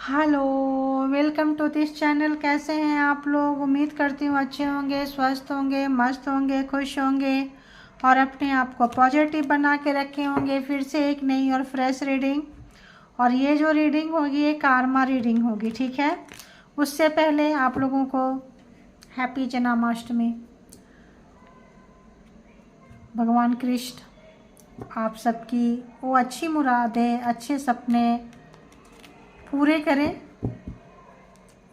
Hello, welcome to this channel. कैसे हैं आप लोग? उम्मीद करती हूँ अच्छे होंगे, स्वस्थ होंगे, मस्त होंगे, खुश होंगे और अपने आप को पॉजिटिव बना के रखे होंगे। फिर से एक नई और फ्रेश रीडिंग, और ये जो रीडिंग होगी ये कार्मा रीडिंग होगी, ठीक है। उससे पहले आप लोगों को हैप्पी जन्माष्टमी। भगवान कृष्ण आप सबकी वो अच्छी मुरादें, अच्छे सपने पूरे करें,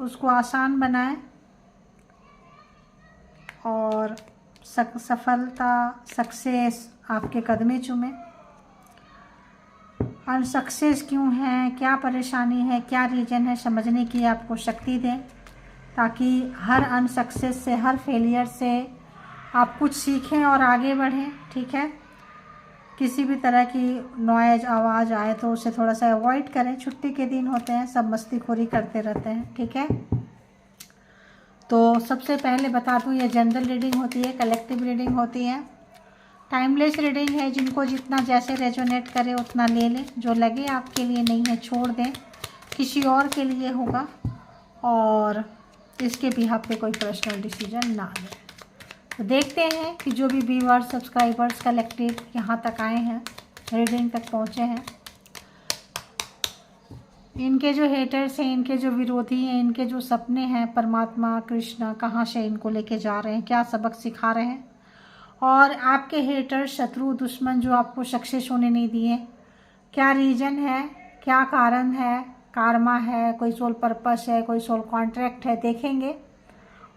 उसको आसान बनाएं और सफलता, सक्सेस आपके कदमे चूमे। अनसक्सेस क्यों है, क्या परेशानी है, क्या रीज़न है, समझने की आपको शक्ति दें, ताकि हर अनसक्सेस से, हर फेलियर से आप कुछ सीखें और आगे बढ़ें, ठीक है। किसी भी तरह की नॉइज, आवाज़ आए तो उसे थोड़ा सा अवॉइड करें। छुट्टी के दिन होते हैं, सब मस्तीखोरी करते रहते हैं, ठीक है। तो सबसे पहले बता दूं, ये जनरल रीडिंग होती है, कलेक्टिव रीडिंग होती है, टाइमलेस रीडिंग है। जिनको जितना जैसे रेजोनेट करे उतना ले लें, जो लगे आपके लिए नहीं है छोड़ दें, किसी और के लिए होगा, और इसके बिहाफ पे कोई पर्सनल डिसीजन ना लें। तो देखते हैं कि जो भी व्यूअर्स, सब्सक्राइबर्स कलेक्टिव यहाँ तक आए हैं, रीडिंग तक पहुँचे हैं, इनके जो हेटर्स हैं, इनके जो विरोधी हैं, इनके जो सपने हैं, परमात्मा कृष्ण कहाँ से इनको लेके जा रहे हैं, क्या सबक सिखा रहे हैं, और आपके हेटर्स, शत्रु, दुश्मन जो आपको सक्सेस होने नहीं दिए, क्या रीज़न है, क्या कारण है, कार्मा है, कोई सोल पर्पस है, कोई सोल कॉन्ट्रैक्ट है, देखेंगे।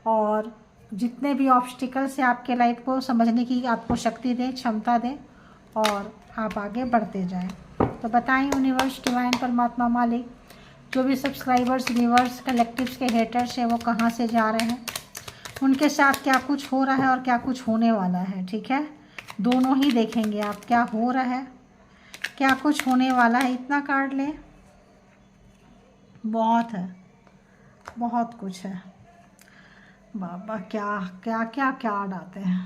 और जितने भी ऑब्स्टिकल्स हैं आपके लाइफ को समझने की आपको शक्ति दें, क्षमता दें, और आप आगे बढ़ते जाएं। तो बताएं यूनिवर्स, डिवाइन, परमात्मा, मालिक, जो भी सब्सक्राइबर्स, व्यूअर्स, कलेक्टिव्स के हेटर्स हैं वो कहाँ से जा रहे हैं, उनके साथ क्या कुछ हो रहा है और क्या कुछ होने वाला है, ठीक है। दोनों ही देखेंगे आप, क्या हो रहा है, क्या कुछ होने वाला है। इतना कार्ड लें, बहुत है, बहुत कुछ है बाबा। क्या क्या क्या कार्ड आते हैं।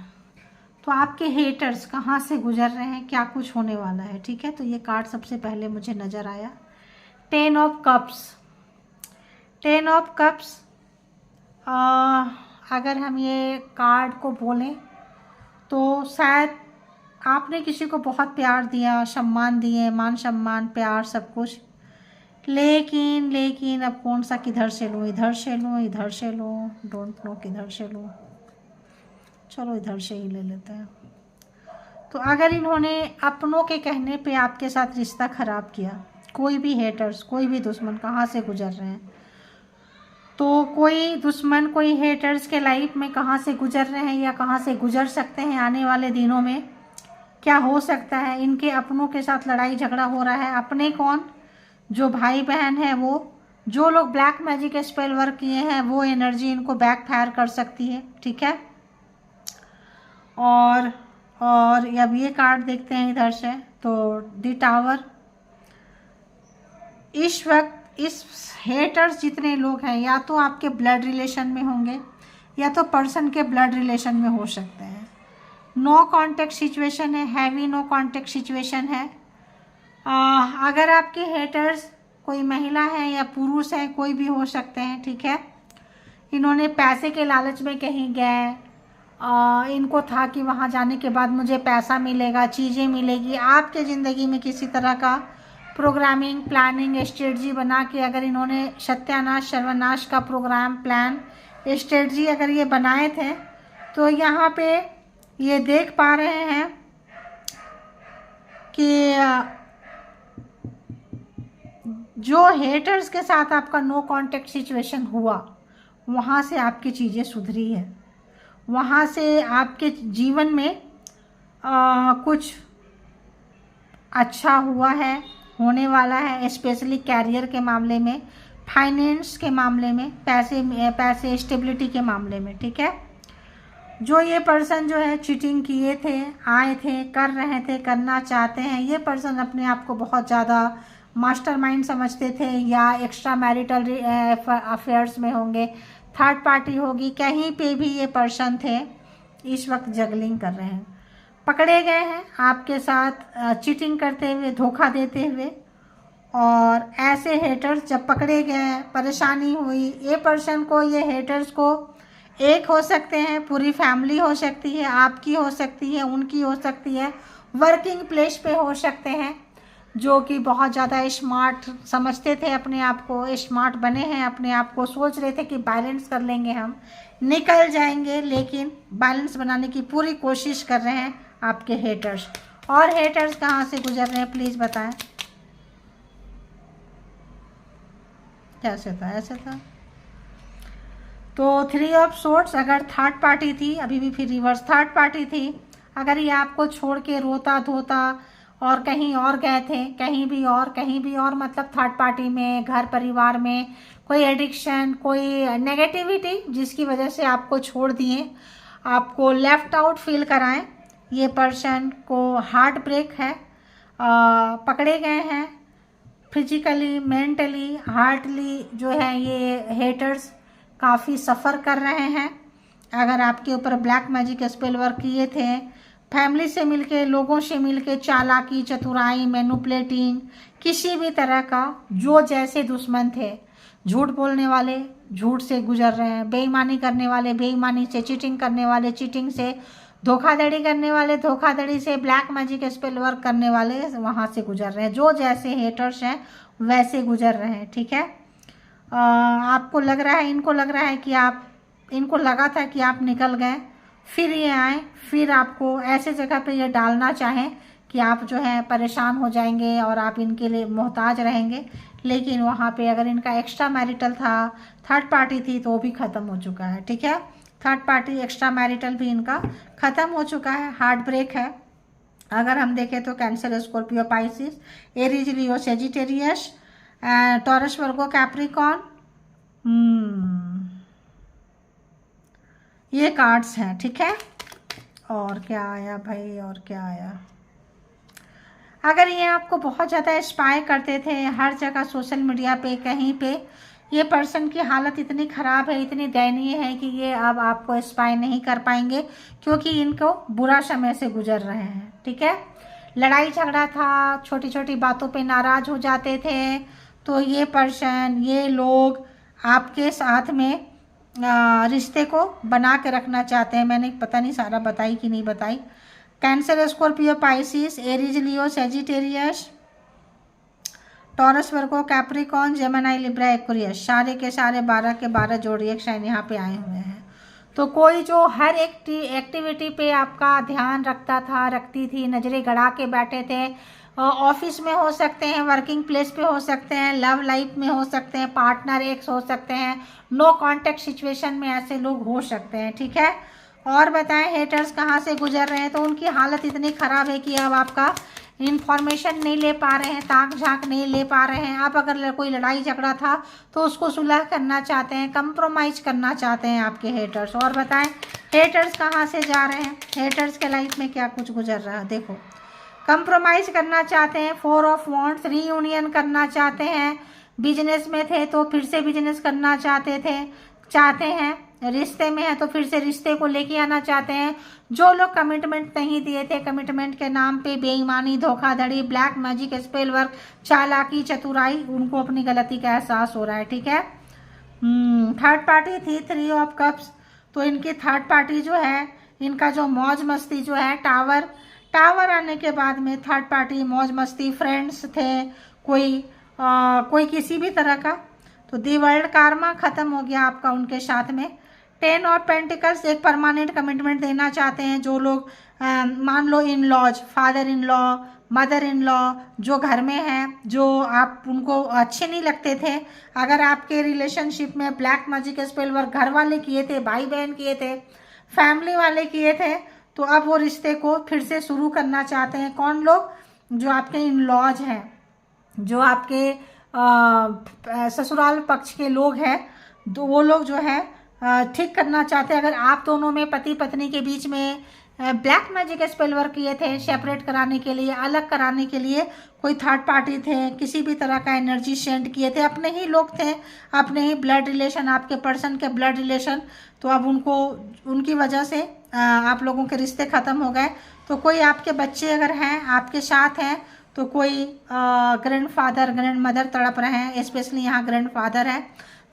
तो आपके हेटर्स कहाँ से गुजर रहे हैं, क्या कुछ होने वाला है, ठीक है। तो ये कार्ड सबसे पहले मुझे नज़र आया, 10 ऑफ कप्स। 10 ऑफ कप्स, अगर हम ये कार्ड को बोलें तो शायद आपने किसी को बहुत प्यार दिया, सम्मान दिए, मान सम्मान, प्यार, सब कुछ, लेकिन अब कौन सा किधर से लूँ, इधर से लूँ, इधर से लूँ, डोंट नो किधर से लूँ, चलो इधर से ही ले लेते हैं। तो अगर इन्होंने अपनों के कहने पे आपके साथ रिश्ता ख़राब किया, कोई भी हेटर्स, कोई भी दुश्मन कहाँ से गुजर रहे हैं, तो कोई दुश्मन, कोई हेटर्स के लाइफ में कहाँ से गुजर रहे हैं या कहाँ से गुजर सकते हैं आने वाले दिनों में, क्या हो सकता है। इनके अपनों के साथ लड़ाई झगड़ा हो रहा है। अपने कौन, जो भाई बहन है, वो जो लोग ब्लैक मैजिक स्पेल वर्क किए हैं, वो एनर्जी इनको बैक फायर कर सकती है, ठीक है। और अब ये कार्ड देखते हैं इधर से, तो द टावर। इस वक्त इस हेटर्स जितने लोग हैं, या तो आपके ब्लड रिलेशन में होंगे या तो पर्सन के ब्लड रिलेशन में हो सकते हैं। नो कांटेक्ट सिचुएशन है, हैवी नो कांटेक्ट सिचुएशन है। अगर आपके हेटर्स कोई महिला है या पुरुष है, कोई भी हो सकते हैं, ठीक है। इन्होंने पैसे के लालच में कहीं गए, इनको था कि वहाँ जाने के बाद मुझे पैसा मिलेगा, चीज़ें मिलेगी। आपके ज़िंदगी में किसी तरह का प्रोग्रामिंग, प्लानिंग, स्ट्रेटजी बना के अगर इन्होंने सत्यानाश, सर्वनाश का प्रोग्राम, प्लान, स्ट्रेटजी अगर ये बनाए थे, तो यहाँ पे ये देख पा रहे हैं कि जो हेटर्स के साथ आपका नो कांटेक्ट सिचुएशन हुआ, वहाँ से आपकी चीज़ें सुधरी है, वहाँ से आपके जीवन में कुछ अच्छा हुआ है, होने वाला है, स्पेशली कैरियर के मामले में, फाइनेंस के मामले में, पैसे स्टेबिलिटी के मामले में, ठीक है। जो ये पर्सन जो है चीटिंग किए थे, आए थे, कर रहे थे, करना चाहते हैं, ये पर्सन अपने आप को बहुत ज़्यादा मास्टरमाइंड समझते थे, या एक्स्ट्रा मैरिटल अफेयर्स में होंगे, थर्ड पार्टी होगी, कहीं पे भी ये पर्सन थे, इस वक्त जगलिंग कर रहे हैं, पकड़े गए हैं आपके साथ चीटिंग करते हुए, धोखा देते हुए, और ऐसे हेटर्स जब पकड़े गए, परेशानी हुई, ये पर्सन को, ये हेटर्स को, एक हो सकते हैं, पूरी फैमिली हो सकती है, आपकी हो सकती है, उनकी हो सकती है, वर्किंग प्लेस पे हो सकते हैं, जो कि बहुत ज़्यादा स्मार्ट समझते थे अपने आप को, स्मार्ट बने हैं अपने आप को, सोच रहे थे कि बैलेंस कर लेंगे, हम निकल जाएंगे, लेकिन बैलेंस बनाने की पूरी कोशिश कर रहे हैं आपके हेटर्स। और हेटर्स कहाँ से गुजर रहे हैं प्लीज़ बताएं। कैसे था, ऐसे था। तो 3 ऑफ सोर्ड्स अगर थर्ड पार्टी थी, अभी भी फिर रिवर्स थर्ड पार्टी थी, अगर ये आपको छोड़ के रोता धोता और कहीं और गए थे, कहीं भी और मतलब थर्ड पार्टी में, घर परिवार में कोई एडिक्शन, कोई नेगेटिविटी जिसकी वजह से आपको छोड़ दिए, आपको लेफ्ट आउट फील कराएं, ये पर्सन को हार्ट ब्रेक है, पकड़े गए हैं फिजिकली, मेंटली, हार्टली, जो है ये हेटर्स काफ़ी सफ़र कर रहे हैं। अगर आपके ऊपर ब्लैक मैजिक स्पेल वर्क किए थे, फैमिली से मिलके, लोगों से मिलके, चालाकी, चतुराई, मैनिपुलेटिंग, किसी भी तरह का जो जैसे दुश्मन थे, झूठ बोलने वाले झूठ से गुजर रहे हैं, बेईमानी करने वाले बेईमानी से, चीटिंग करने वाले चीटिंग से, धोखाधड़ी करने वाले धोखाधड़ी से, ब्लैक मैजिक स्पेल वर्क करने वाले वहाँ से गुजर रहे हैं, जो जैसे हेटर्स हैं वैसे गुजर रहे हैं। ठीक है, आपको लग रहा है, इनको लग रहा है कि आप, इनको लगा था कि आप निकल गए, फिर ये आए, फिर आपको ऐसे जगह पे ये डालना चाहें कि आप जो है परेशान हो जाएंगे और आप इनके लिए मोहताज रहेंगे, लेकिन वहाँ पे अगर इनका एक्स्ट्रा मैरिटल था, थर्ड पार्टी थी, तो वो भी ख़त्म हो चुका है। ठीक है, थर्ड पार्टी एक्स्ट्रा मैरिटल भी इनका ख़त्म हो चुका है, हार्ट ब्रेक है। अगर हम देखें तो कैंसर, स्कॉर्पियो, पाइसिस, एरीज, लियो, सेजिटेरियस, टॉरस, वर्गो, कैप्रिकॉन, ये कार्ड्स हैं। ठीक है, और क्या आया भाई, और क्या आया। अगर ये आपको बहुत ज़्यादा स्पाई करते थे हर जगह, सोशल मीडिया पे, कहीं पे, ये पर्सन की हालत इतनी ख़राब है, इतनी दयनीय है कि ये अब आपको स्पाई नहीं कर पाएंगे, क्योंकि इनको बुरा समय से गुजर रहे हैं। ठीक है, लड़ाई झगड़ा था, छोटी छोटी बातों पे नाराज़ हो जाते थे, तो ये पर्सन, ये लोग आपके साथ में रिश्ते को बना के रखना चाहते हैं। मैंने पता नहीं सारा बताई कि नहीं बताई। कैंसर, स्कॉर्पियो, पाइसिस, एरीज, लियो, सेजिटेरियस, टॉरस, वर्गो, कैप्रिकॉन, जेमिनी, लिब्रा, एक्वेरियस, सारे के सारे 12 के 12 जोड़िएक शायद यहाँ पे आए हुए हैं। तो कोई जो हर एक एक्टिविटी पे आपका ध्यान रखता था, रखती थी, नज़रें गड़ा के बैठे थे, ऑफिस में हो सकते हैं, वर्किंग प्लेस पे हो सकते हैं, लव लाइफ में हो सकते हैं, पार्टनर एक्स हो सकते हैं, नो कांटेक्ट सिचुएशन में ऐसे लोग हो सकते हैं। ठीक है, और बताएं हेटर्स कहाँ से गुजर रहे हैं। तो उनकी हालत इतनी ख़राब है कि अब आपका इन्फॉर्मेशन नहीं ले पा रहे हैं, ताक झांक नहीं ले पा रहे हैं। आप अगर कोई लड़ाई झगड़ा था तो उसको सुलह करना चाहते हैं, कंप्रोमाइज़ करना चाहते हैं आपके हेटर्स। और बताएं हेटर्स कहाँ से जा रहे हैं, हेटर्स के लाइफ में क्या कुछ गुजर रहा है। देखो, कंप्रोमाइज़ करना चाहते हैं, 4 ऑफ वॉन्ड्स, रीयूनियन करना चाहते हैं, बिजनेस में थे तो फिर से बिजनेस करना चाहते हैं, रिश्ते में है तो फिर से रिश्ते को लेके आना चाहते हैं। जो लोग कमिटमेंट नहीं दिए थे, कमिटमेंट के नाम पे बेईमानी, धोखाधड़ी, ब्लैक मैजिक, स्पेल वर्क, चालाकी, चतुराई, उनको अपनी गलती का एहसास हो रहा है। ठीक है, थर्ड पार्टी थी 3 ऑफ कप्स, तो इनकी थर्ड पार्टी जो है, इनका जो मौज मस्ती जो है, टावर आने के बाद में थर्ड पार्टी मौज मस्ती, फ्रेंड्स थे, कोई किसी भी तरह का, तो दी वर्ल्ड कार्मा ख़त्म हो गया आपका उनके साथ में। 10 ऑफ पेंटिकल्स, एक परमानेंट कमिटमेंट देना चाहते हैं जो लोग, मान लो in laws, father in law, mother in law जो घर में हैं, जो आप उनको अच्छे नहीं लगते थे, अगर आपके रिलेशनशिप में ब्लैक मैजिक स्पेल वर्क घर वाले किए थे, भाई बहन किए थे, फैमिली वाले किए थे, तो अब वो रिश्ते को फिर से शुरू करना चाहते हैं। कौन लोग? जो आपके इन लॉज हैं, जो आपके ससुराल पक्ष के लोग हैं, तो वो लोग जो है ठीक करना चाहते हैं। अगर आप दोनों में, पति पत्नी के बीच में ब्लैक मैजिक स्पेल वर्क किए थे, सेपरेट कराने के लिए, अलग कराने के लिए कोई थर्ड पार्टी थे, किसी भी तरह का एनर्जी सेंड किए थे, अपने ही लोग थे, अपने ही ब्लड रिलेशन, आपके पर्सन के ब्लड रिलेशन, तो अब उनको, उनकी वजह से आप लोगों के रिश्ते ख़त्म हो गए। तो कोई आपके बच्चे अगर हैं, आपके साथ हैं, तो कोई ग्रैंडफादर ग्रैंड मदर तड़प रहे हैं, स्पेशली यहाँ ग्रैंडफादर है,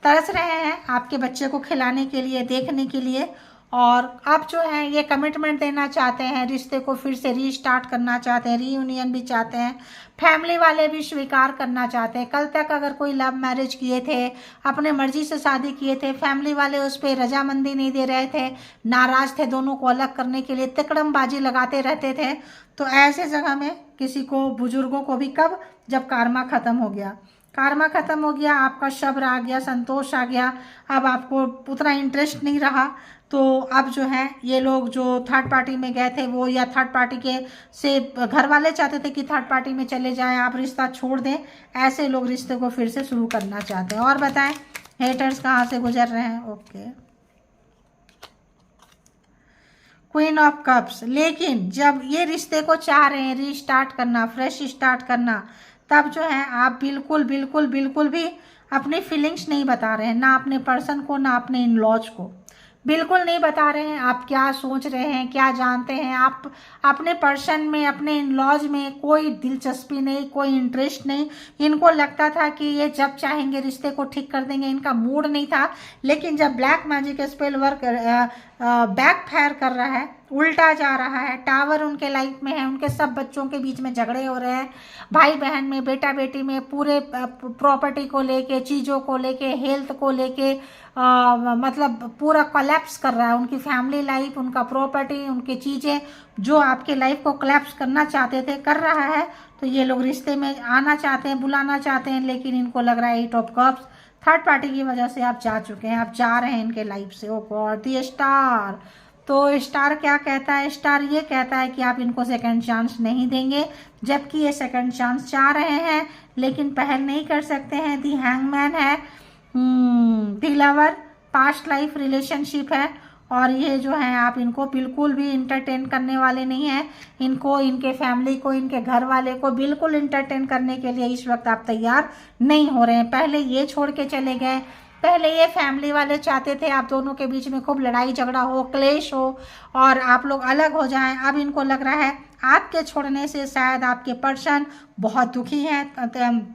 तरस रहे हैं आपके बच्चे को खिलाने के लिए, देखने के लिए। और आप जो है ये कमिटमेंट देना चाहते हैं, रिश्ते को फिर से रीस्टार्ट करना चाहते हैं, रीयूनियन भी चाहते हैं, फैमिली वाले भी स्वीकार करना चाहते हैं। कल तक अगर कोई लव मैरिज किए थे, अपने मर्जी से शादी किए थे, फैमिली वाले उस पर रजामंदी नहीं दे रहे थे, नाराज थे, दोनों को अलग करने के लिए तिकड़मबाजी लगाते रहते थे, तो ऐसे जगह में किसी को, बुजुर्गों को भी, कब, जब कार्मा खत्म हो गया, कार्मा खत्म हो गया, आपका सब्र आ गया, संतोष आ गया, अब आपको उतना इंटरेस्ट नहीं रहा, तो अब जो है ये लोग जो थर्ड पार्टी में गए थे वो, या थर्ड पार्टी के से घर वाले चाहते थे कि थर्ड पार्टी में चले जाएं, आप रिश्ता छोड़ दें, ऐसे लोग रिश्ते को फिर से शुरू करना चाहते हैं। और बताएं हेटर्स कहाँ से गुजर रहे हैं। Okay, queen of cups. लेकिन जब ये रिश्ते को चाह रहे हैं रीस्टार्ट करना, फ्रेश स्टार्ट करना, तब जो है आप बिल्कुल बिल्कुल बिल्कुल भी अपनी फीलिंग्स नहीं बता रहे हैं, ना अपने पर्सन को, ना अपने इन लॉज को, बिल्कुल नहीं बता रहे हैं आप क्या सोच रहे हैं, क्या जानते हैं। आप अपने पर्सन में, अपने इन लॉज में कोई दिलचस्पी नहीं, कोई इंटरेस्ट नहीं। इनको लगता था कि ये जब चाहेंगे रिश्ते को ठीक कर देंगे, इनका मूड नहीं था। लेकिन जब black magic spell work back fire कर रहा है, उल्टा जा रहा है, टावर उनके लाइफ में है, उनके सब बच्चों के बीच में झगड़े हो रहे हैं, भाई बहन में, बेटा बेटी में, पूरे प्रॉपर्टी को लेके, चीज़ों को लेके, हेल्थ को लेके, मतलब पूरा कोलैप्स कर रहा है उनकी फैमिली लाइफ, उनका प्रॉपर्टी, उनकी चीज़ें, जो आपके लाइफ को कोलैप्स करना चाहते थे, कर रहा है। तो ये लोग रिश्ते में आना चाहते हैं, बुलाना चाहते हैं, लेकिन इनको लग रहा है eight of cups third party की वजह से आप जा चुके हैं, आप जा रहे हैं इनके लाइफ से। ओ गॉड, द स्टार। तो स्टार क्या कहता है? स्टार ये कहता है कि आप इनको सेकंड चांस नहीं देंगे, जबकि ये सेकंड चांस चाह रहे हैं लेकिन पहल नहीं कर सकते हैं। दी हैंगमैन है, दी लवर, पास्ट लाइफ रिलेशनशिप है, और ये जो है आप इनको बिल्कुल भी इंटरटेन करने वाले नहीं हैं। इनको, इनके फैमिली को, इनके घर वाले को बिल्कुल इंटरटेन करने के लिए इस वक्त आप तैयार नहीं हो रहे हैं। पहले ये छोड़ के चले गए, पहले ये फैमिली वाले चाहते थे आप दोनों के बीच में खूब लड़ाई झगड़ा हो, क्लेश हो और आप लोग अलग हो जाएं। अब इनको लग रहा है आपके छोड़ने से शायद आपके पर्सन बहुत दुखी हैं,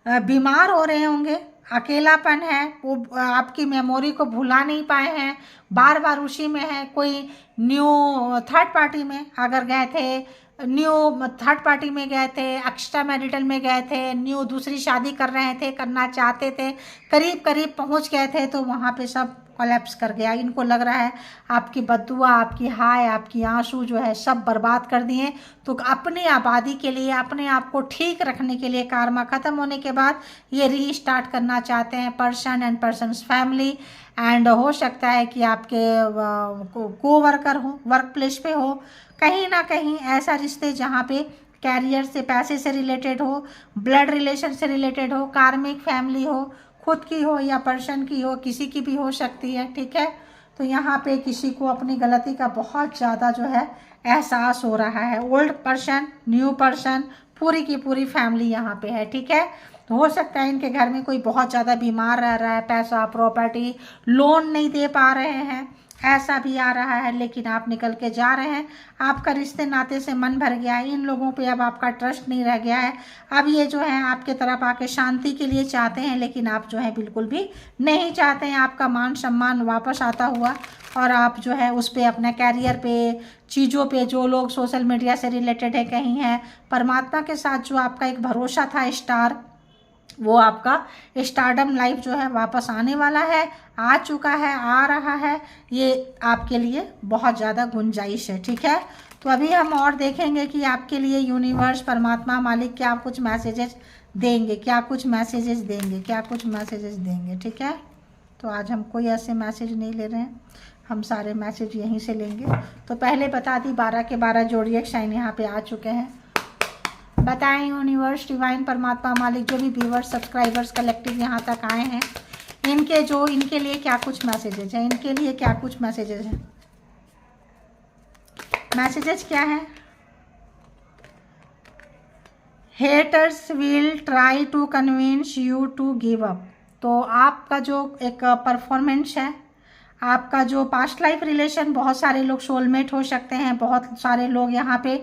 बीमार हो रहे होंगे, अकेलापन है, वो आपकी मेमोरी को भुला नहीं पाए हैं, बार बार उसी में है। कोई न्यू थर्ड पार्टी में अगर गए थे, न्यू थर्ड पार्टी में गए थे, एक्स्ट्रा मैरिटल में गए थे, न्यू दूसरी शादी कर रहे थे, करना चाहते थे, करीब करीब पहुंच गए थे, तो वहाँ पे सब कोलैप्स कर गया। इनको लग रहा है आपकी बद्दुआ, आपकी हाय, आपकी आंसू जो है सब बर्बाद कर दिए। तो अपनी आबादी के लिए, अपने आप को ठीक रखने के लिए, कार्मा ख़त्म होने के बाद ये रीस्टार्ट करना चाहते हैं, person and persons family. And हो सकता है कि आपके को वर्कर हो, वर्क प्लेस पे हो, कहीं ना कहीं ऐसा रिश्ते जहाँ पे कैरियर से, पैसे से रिलेटेड हो, ब्लड रिलेशन से रिलेटेड हो, कार्मिक फैमिली हो, खुद की हो या पर्सन की हो, किसी की भी हो सकती है, ठीक है। तो यहाँ पे किसी को अपनी गलती का बहुत ज़्यादा जो है एहसास हो रहा है। ओल्ड पर्सन, न्यू पर्सन, पूरी की पूरी फैमिली यहाँ पे है, ठीक है। तो हो सकता है इनके घर में कोई बहुत ज़्यादा बीमार रह रहा है, पैसा, प्रॉपर्टी, लोन नहीं दे पा रहे हैं, ऐसा भी आ रहा है, लेकिन आप निकल के जा रहे हैं। आपका रिश्ते नाते से मन भर गया है, इन लोगों पे अब आपका ट्रस्ट नहीं रह गया है। अब ये जो है आपके तरफ आके शांति के लिए चाहते हैं, लेकिन आप जो है बिल्कुल भी नहीं चाहते हैं। आपका मान सम्मान वापस आता हुआ, और आप जो है उस पर, अपने कैरियर पे, चीज़ों पे, जो लोग सोशल मीडिया से रिलेटेड है कहीं है, परमात्मा के साथ जो आपका एक भरोसा था स्टार, वो आपका स्टारडम लाइफ जो है वापस आने वाला है, आ चुका है, आ रहा है। ये आपके लिए बहुत ज़्यादा गुंजाइश है, ठीक है। तो अभी हम और देखेंगे कि आपके लिए यूनिवर्स, परमात्मा, मालिक क्या कुछ मैसेजेस देंगे, क्या कुछ मैसेजेस देंगे, क्या कुछ मैसेजेस देंगे, ठीक है। तो आज हम कोई ऐसे मैसेज नहीं ले रहे हैं, हम सारे मैसेज यहीं से लेंगे। तो पहले बता दी 12 के 12 जोडिएक साइन यहाँ पे आ चुके हैं। बताएं यूनिवर्स, डिवाइन, परमात्मा, मालिक, जो भी व्यूवर्स, सब्सक्राइबर्स कलेक्टिव यहाँ तक आए हैं, इनके लिए क्या कुछ मैसेजेस हैं, इनके लिए क्या कुछ मैसेजेस हैं। मैसेजेस क्या है? Haters will try to convince you to give up. तो आपका जो एक परफॉर्मेंस है, आपका जो पास्ट लाइफ रिलेशन, बहुत सारे लोग सोलमेट हो सकते हैं, बहुत सारे लोग यहाँ पे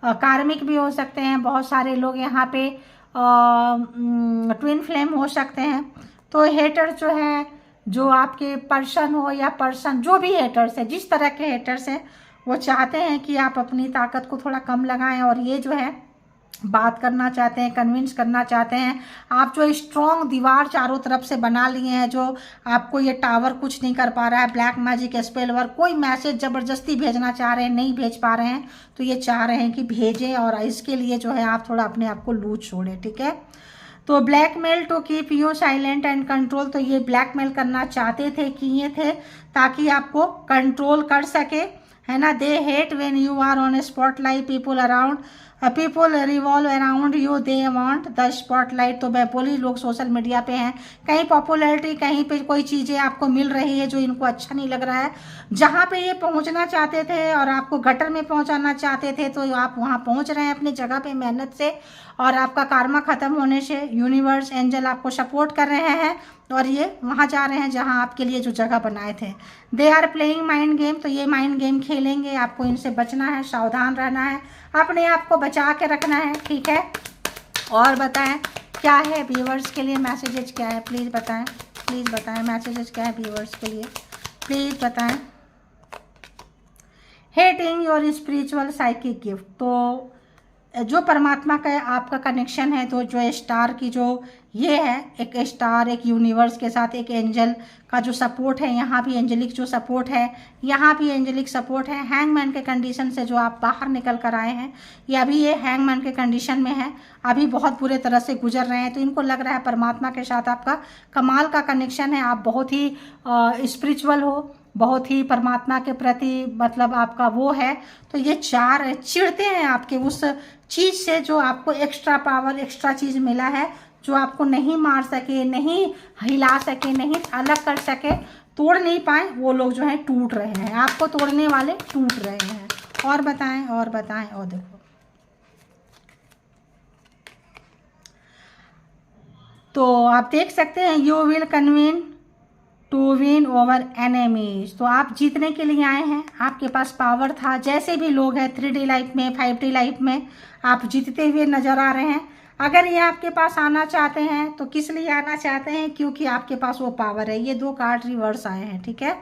कार्मिक भी हो सकते हैं, बहुत सारे लोग यहाँ पे ट्विन फ्लेम हो सकते हैं। तो हेटर जो है, जो आपके पर्सन हो या पर्सन जो भी हेटर्स है, जिस तरह के हेटर्स हैं, वो चाहते हैं कि आप अपनी ताकत को थोड़ा कम लगाएं, और ये जो है बात करना चाहते हैं, कन्विंस करना चाहते हैं। आप जो स्ट्रॉन्ग दीवार चारों तरफ से बना लिए हैं, जो आपको ये टावर कुछ नहीं कर पा रहा है, ब्लैक मैजिक स्पेल वर्क, कोई मैसेज ज़बरदस्ती भेजना चाह रहे हैं, नहीं भेज पा रहे हैं, तो ये चाह रहे हैं कि भेजें, और इसके लिए जो है आप थोड़ा अपने आप को लूज छोड़ें, ठीक है। तो blackmail to keep you silent and control, तो ये ब्लैकमेल करना चाहते थे, किए थे, ताकि आपको कंट्रोल कर सके, है ना। They hate when you are on a spotlight, people around people revolve around you, they want the spotlight. तो बेपोली लोग सोशल मीडिया पे हैं, कहीं पॉपुलैरिटी, कहीं पे कोई चीज़ें आपको मिल रही है जो इनको अच्छा नहीं लग रहा है। जहाँ पे ये पहुँचना चाहते थे और आपको गटर में पहुँचाना चाहते थे, तो आप वहाँ पहुँच रहे हैं अपनी जगह पे मेहनत से, और आपका कार्मा ख़त्म होने से यूनिवर्स एंजल आपको सपोर्ट कर रहे हैं, और ये वहाँ जा रहे हैं जहाँ आपके लिए जो जगह बनाए थे। They are playing mind game, तो ये माइंड गेम खेलेंगे, आपको इनसे बचना है, सावधान रहना है, अपने आप को बचा के रखना है, ठीक है। और बताएं क्या है व्यूअर्स के लिए मैसेजेस, क्या है प्लीज़ बताएं, प्लीज़ बताएं मैसेजेस क्या है व्यूअर्स के लिए, प्लीज़ बताएं। Hating your spiritual psychic gift, तो जो परमात्मा का आपका कनेक्शन है, तो जो स्टार की जो ये है, एक स्टार, एक यूनिवर्स के साथ एक एंजल का जो सपोर्ट है, यहाँ भी एंजलिक जो सपोर्ट है, यहाँ भी एंजलिक सपोर्ट है। हैंगमैन के कंडीशन से जो आप बाहर निकल कर आए हैं, या अभी ये हैंगमैन के कंडीशन में है, अभी बहुत बुरे तरह से गुजर रहे हैं, तो इनको लग रहा है परमात्मा के साथ आपका कमाल का कनेक्शन है, आप बहुत ही स्पिरिचुअल हो, बहुत ही परमात्मा के प्रति मतलब आपका वो है। तो ये चार चिढ़ते हैं आपके उस चीज़ से, जो आपको एक्स्ट्रा पावर, एक्स्ट्रा चीज़ मिला है, जो आपको नहीं मार सके, नहीं हिला सके, नहीं अलग कर सके, तोड़ नहीं पाए, वो लोग जो है टूट रहे हैं, आपको तोड़ने वाले टूट रहे हैं। और बताएं, और बताएं, और देखो, तो आप देख सकते हैं, you will convince to win over enemies, तो आप जीतने के लिए आए हैं, आपके पास पावर था, जैसे भी लोग हैं 3D लाइफ में, 5D लाइफ में, आप जीतते हुए नजर आ रहे हैं। अगर ये आपके पास आना चाहते हैं तो किस लिए आना चाहते हैं, क्योंकि आपके पास वो पावर है। ये 2 कार्ड रिवर्स आए हैं, ठीक है,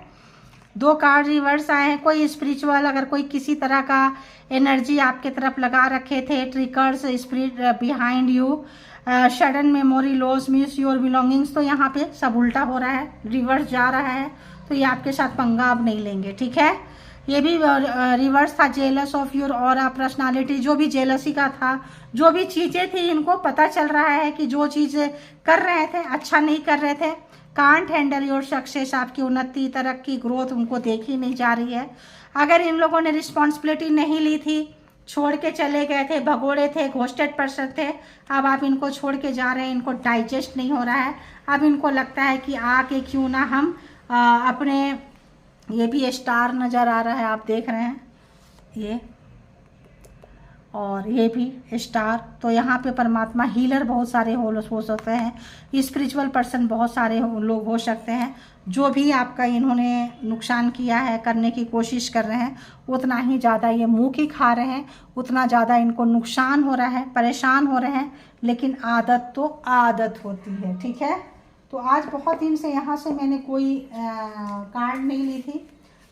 2 कार्ड रिवर्स आए हैं। कोई स्पिरिचुअल, अगर कोई किसी तरह का एनर्जी आपके तरफ लगा रखे थे, triggers, spirit behind you, sudden memory loss, miss your belongings, तो यहाँ पे सब उल्टा हो रहा है, रिवर्स जा रहा है, तो ये आपके साथ पंगा अब नहीं लेंगे, ठीक है। ये भी रिवर्स था, jealous of your aura personality, जो भी जेलसी का था, जो भी चीज़ें थी, इनको पता चल रहा है कि जो चीज़ें कर रहे थे अच्छा नहीं कर रहे थे। कांट हैंडल योर सक्सेस, आपकी उन्नति, तरक्की, ग्रोथ उनको देखी नहीं जा रही है। अगर इन लोगों ने रिस्पॉन्सिबिलिटी नहीं ली थी, छोड़ के चले गए थे, भगोड़े थे, घोस्टेड पर्सन थे, अब आप इनको छोड़ के जा रहे हैं, इनको डाइजेस्ट नहीं हो रहा है। अब इनको लगता है कि आके क्यों ना हम अपने, ये भी स्टार नज़र आ रहा है, आप देख रहे हैं ये, और ये भी स्टार। तो यहाँ पे परमात्मा, हीलर बहुत सारे हो सकते हैं, स्पिरिचुअल पर्सन बहुत सारे लोग हो सकते हैं। जो भी आपका इन्होंने नुकसान किया है, करने की कोशिश कर रहे हैं, उतना ही ज़्यादा ये मुँह की खा रहे हैं, उतना ज़्यादा इनको नुकसान हो रहा है, परेशान हो रहे हैं। लेकिन आदत तो आदत होती है, ठीक है। तो आज बहुत दिन से यहाँ से मैंने कोई कार्ड नहीं ली थी,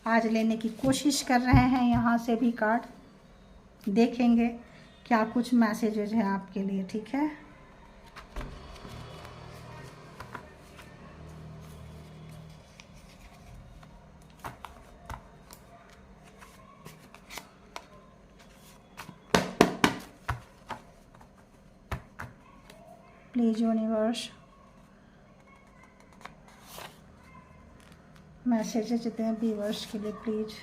आज लेने की कोशिश कर रहे हैं, यहाँ से भी कार्ड देखेंगे क्या कुछ मैसेजेस है आपके लिए, ठीक है। प्लीज यूनिवर्स मैसेजेस देते हैं व्यूअर्स के लिए, प्लीज।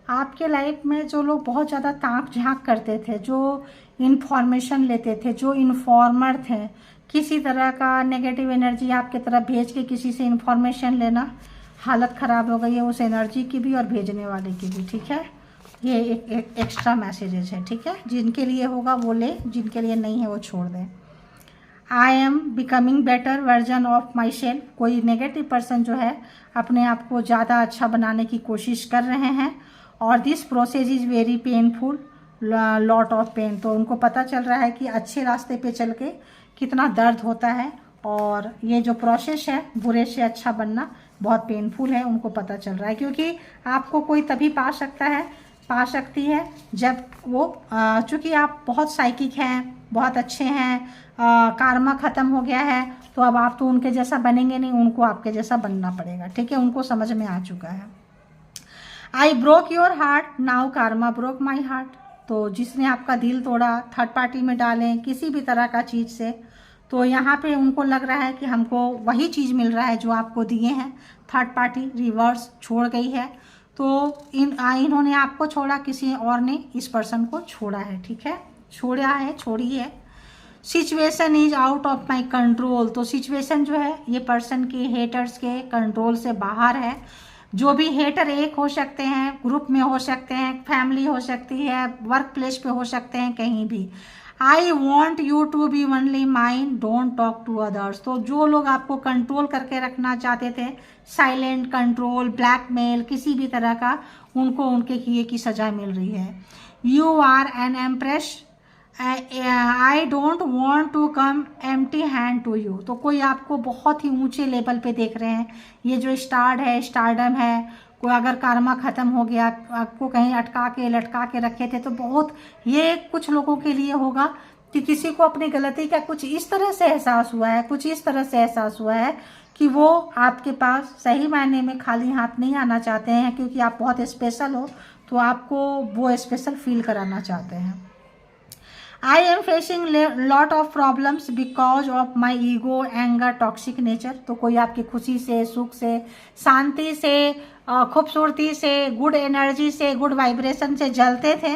आपके लाइफ में जो लोग बहुत ज़्यादा ताक झांक करते थे, जो इन्फॉर्मेशन लेते थे, जो इन्फॉर्मर थे, किसी तरह का नेगेटिव एनर्जी आपके तरफ भेज के किसी से इन्फॉर्मेशन लेना, हालत ख़राब हो गई है उस एनर्जी की भी और भेजने वाले की भी, ठीक है। ये एक एक्स्ट्रा मैसेजेस है, ठीक है। जिनके लिए होगा वो ले, जिनके लिए नहीं है वो छोड़ दें। I am becoming better version of my self. कोई नेगेटिव पर्सन जो है अपने आप को ज़्यादा अच्छा बनाने की कोशिश कर रहे हैं। और this process is very painful, lot of pain. तो उनको पता चल रहा है कि अच्छे रास्ते पे चल के कितना दर्द होता है, और ये जो प्रोसेस है बुरे से अच्छा बनना बहुत पेनफुल है, उनको पता चल रहा है। क्योंकि आपको कोई तभी पा सकती है जब वो चूँकि आप बहुत साइकिक हैं, बहुत अच्छे हैं, कार्मा ख़त्म हो गया है, तो अब आप तो उनके जैसा बनेंगे नहीं, उनको आपके जैसा बनना पड़ेगा। ठीक है, उनको समझ में आ चुका है। I broke your heart, now Karma broke my heart. तो जिसने आपका दिल तोड़ा, थर्ड पार्टी में डालें किसी भी तरह का चीज़ से, तो यहाँ पे उनको लग रहा है कि हमको वही चीज़ मिल रहा है जो आपको दिए हैं। थर्ड पार्टी रिवर्स छोड़ गई है, तो इन्होंने आपको छोड़ा, किसी और ने इस पर्सन को छोड़ा है। ठीक है, छोड़ी है। Situation is out of my control. तो सिचुएशन जो है ये पर्सन के हेटर्स के कंट्रोल से बाहर है। जो भी हेटर एक हो सकते हैं, ग्रुप में हो सकते हैं, फैमिली हो सकती है, वर्क प्लेस पे हो सकते हैं, कहीं भी। I want you to be only mine, don't talk to others. तो जो लोग आपको कंट्रोल करके रखना चाहते थे, साइलेंट कंट्रोल, ब्लैकमेल, किसी भी तरह का, उनको उनके किए की सजा मिल रही है। You are an empress, I don't want to come empty hand to you. तो कोई आपको बहुत ही ऊंचे लेवल पे देख रहे हैं। ये जो स्टार्ड है, स्टारडम है, कोई अगर कार्मा ख़त्म हो गया, आपको कहीं अटका के लटका के रखे थे, तो बहुत ये कुछ लोगों के लिए होगा कि किसी को अपनी गलती का कुछ इस तरह से एहसास हुआ है कि वो आपके पास सही मायने में खाली हाथ नहीं आना चाहते हैं, क्योंकि आप बहुत स्पेशल हो, तो आपको वो स्पेशल फील कराना चाहते हैं। I am facing lot of problems because of my ego, anger, toxic nature. तो कोई आपकी खुशी से, सुख से, शांति से, खूबसूरती से, गुड एनर्जी से, गुड वाइब्रेशन से जलते थे,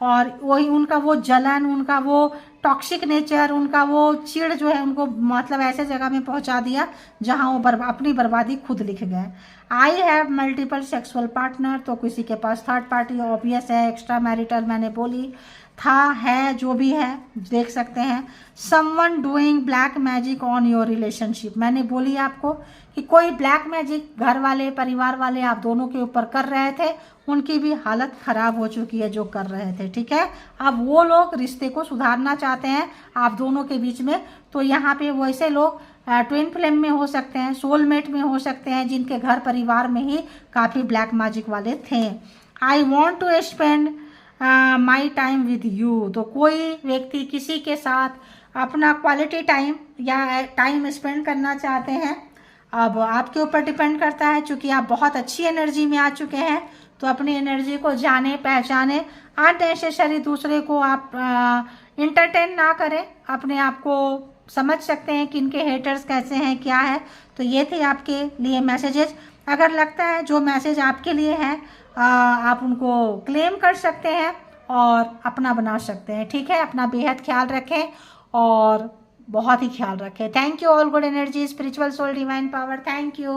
और वही उनका वो जलन, उनका वो टॉक्सिक नेचर, उनका वो चिड़ जो है उनको मतलब ऐसे जगह में पहुंचा दिया जहां वो अपनी बर्बादी खुद लिख गए। I have multiple sexual partner. तो किसी के पास थर्ड पार्टी ऑब्वियस है, एक्स्ट्रा मैरिटल मैंने बोली, था, है, जो भी है देख सकते हैं। Someone doing black magic on your relationship. मैंने बोली आपको कि कोई ब्लैक मैजिक घर वाले, परिवार वाले आप दोनों के ऊपर कर रहे थे, उनकी भी हालत खराब हो चुकी है जो कर रहे थे। ठीक है, अब वो लोग रिश्ते को सुधारना चाहते हैं आप दोनों के बीच में। तो यहाँ पे वैसे लोग ट्विन फ्लेम में हो सकते हैं, सोलमेट में हो सकते हैं, जिनके घर परिवार में ही काफ़ी ब्लैक मैजिक वाले थे। I want to spend my time with you. तो कोई व्यक्ति किसी के साथ अपना क्वालिटी टाइम या टाइम स्पेंड करना चाहते हैं। अब आपके ऊपर डिपेंड करता है, क्योंकि आप बहुत अच्छी एनर्जी में आ चुके हैं, तो अपनी एनर्जी को जाने पहचाने, अननेसेसरी दूसरे को आप इंटरटेन ना करें। अपने आप को समझ सकते हैं कि इनके हेटर्स कैसे हैं, क्या है। तो ये थे आपके लिए मैसेजेस। अगर लगता है जो मैसेज आपके लिए है, आप उनको क्लेम कर सकते हैं और अपना बना सकते हैं। ठीक है, अपना बेहद ख्याल रखें और बहुत ही ख्याल रखें। Thank you all good energy, spiritual soul, divine power. Thank you.